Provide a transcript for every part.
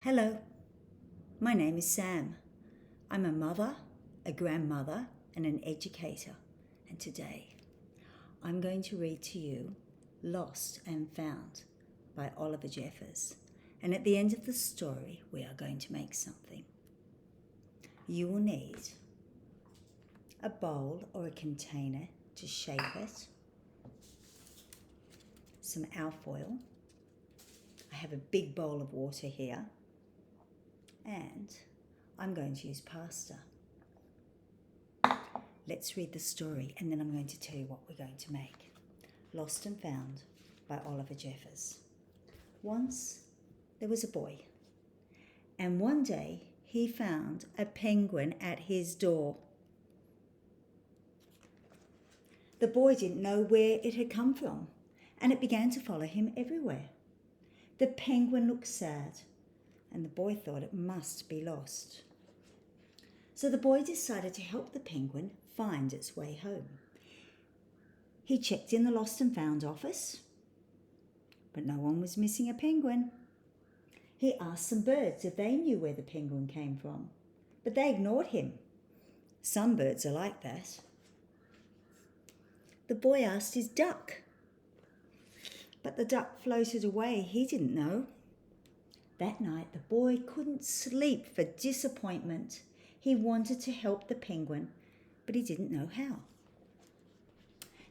Hello, my name is Sam. I'm a mother, a grandmother, and an educator. And today I'm going to read to you Lost and Found by Oliver Jeffers. And at the end of the story, we are going to make something. You will need a bowl or a container to shape it, some alfoil. I have a big bowl of water here, and I'm going to use pasta. Let's read the story, and then I'm going to tell you what we're going to make. Lost and Found by Oliver Jeffers. Once there was a boy, and one day he found a penguin at his door. The boy didn't know where it had come from, and it began to follow him everywhere. The penguin looked sad, and the boy thought it must be lost. So the boy decided to help the penguin find its way home. He checked in the Lost and Found office, but no one was missing a penguin. He asked some birds if they knew where the penguin came from, but they ignored him. Some birds are like that. The boy asked his duck, but the duck floated away. He didn't know. That night, the boy couldn't sleep for disappointment. He wanted to help the penguin, but he didn't know how.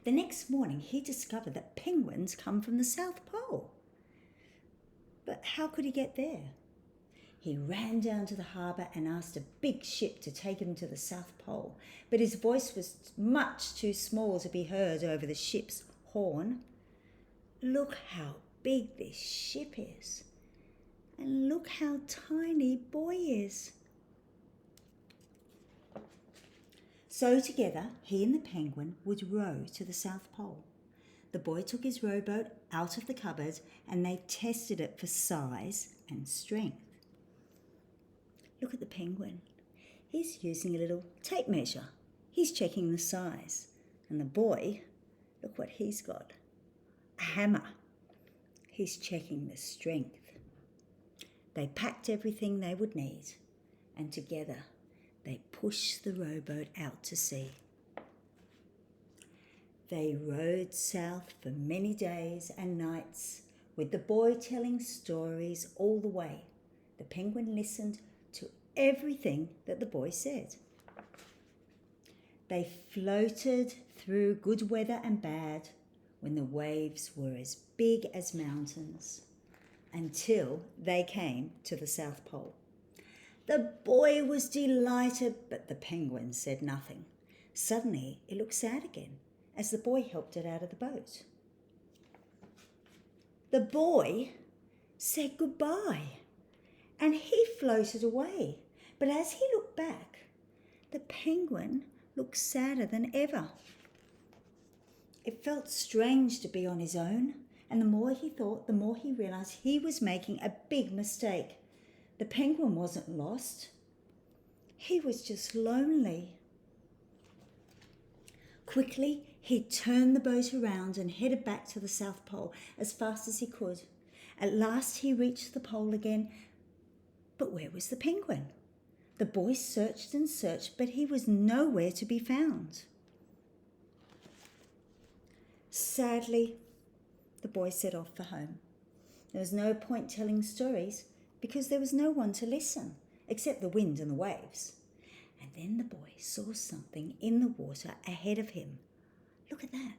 The next morning, he discovered that penguins come from the South Pole. But how could he get there? He ran down to the harbour and asked a big ship to take him to the South Pole, but his voice was much too small to be heard over the ship's horn. Look how big this ship is, and look how tiny boy is. So together, he and the penguin would row to the South Pole. The boy took his rowboat out of the cupboard and they tested it for size and strength. Look at the penguin. He's using a little tape measure. He's checking the size. And the boy, look what he's got. A hammer. He's checking the strength. They packed everything they would need, and together they pushed the rowboat out to sea. They rowed south for many days and nights, with the boy telling stories all the way. The penguin listened to everything that the boy said. They floated through good weather and bad, when the waves were as big as mountains, until they came to the South Pole. The boy was delighted, but the penguin said nothing. Suddenly, it looked sad again as the boy helped it out of the boat. The boy said goodbye, and he floated away. But as he looked back, the penguin looked sadder than ever. It felt strange to be on his own, and the more he thought, the more he realized he was making a big mistake. The penguin wasn't lost. He was just lonely. Quickly, he turned the boat around and headed back to the South Pole as fast as he could. At last, he reached the pole again. But where was the penguin? The boy searched and searched, but he was nowhere to be found. Sadly, the boy set off for home. There was no point telling stories because there was no one to listen except the wind and the waves. And then the boy saw something in the water ahead of him. Look at that.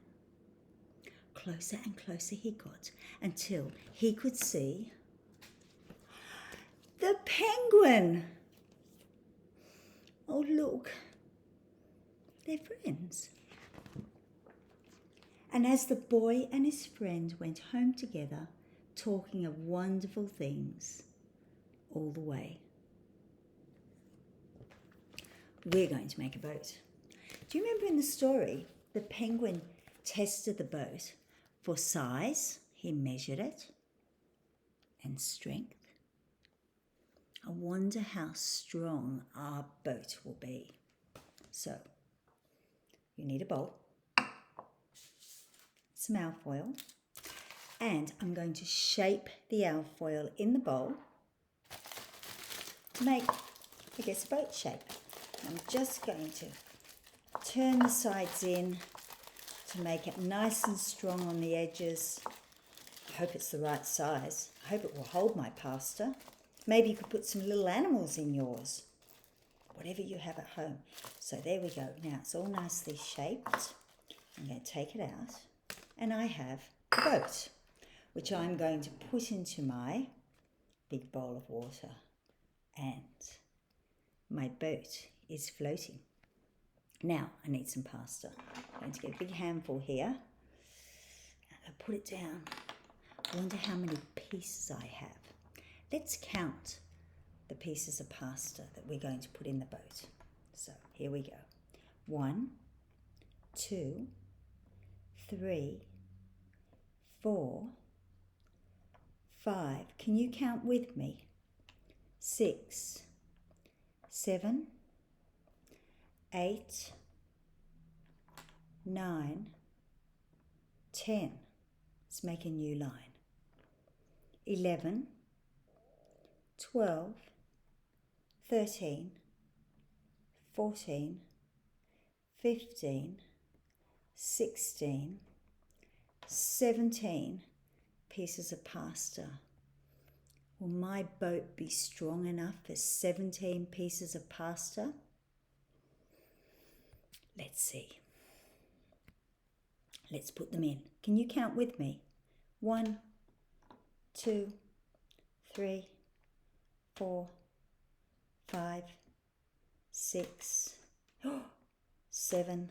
Closer and closer he got until he could see the penguin. Oh, look, they're friends. And as the boy and his friend went home together, talking of wonderful things all the way. We're going to make a boat. Do you remember in the story, the penguin tested the boat for size? He measured it, and strength. I wonder how strong our boat will be. So, you need a bowl, some alfoil, and I'm going to shape the alfoil in the bowl make, I guess, a boat shape. I'm just going to turn the sides in to make it nice and strong on the edges. I hope it's the right size. I hope it will hold my pasta. Maybe you could put some little animals in yours. Whatever you have at home. So there we go. Now it's all nicely shaped. I'm going to take it out. And I have a boat, which I'm going to put into my big bowl of water. And my boat is floating. Now I need some pasta. I'm going to get a big handful here. And I'll put it down. I wonder how many pieces I have. Let's count the pieces of pasta that we're going to put in the boat. So here we go. 1, 2, 3, 4, 5. Can you count with me? 6, 7, 8, 9, 10. Let's make a new line. 11, 12, 13, 14, 15, 16, 17 pieces of pasta. Will my boat be strong enough for 17 pieces of pasta? Let's see. Let's put them in. Can you count with me? 1, 2, 3, 4, 5, 6, 7,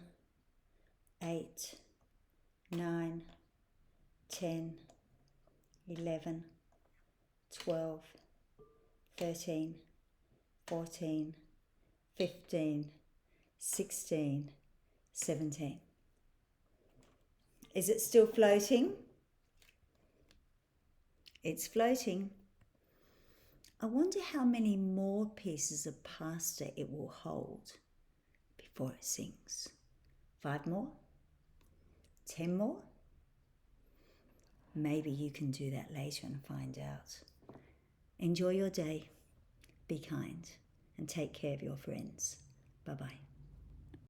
8, 9, 10, 11, 12, 13, 14, 15, 16, 17. Is it still floating? It's floating. I wonder how many more pieces of pasta it will hold before it sinks. 5 more? 10 more? Maybe you can do that later and find out. Enjoy your day, be kind, and take care of your friends. Bye-bye.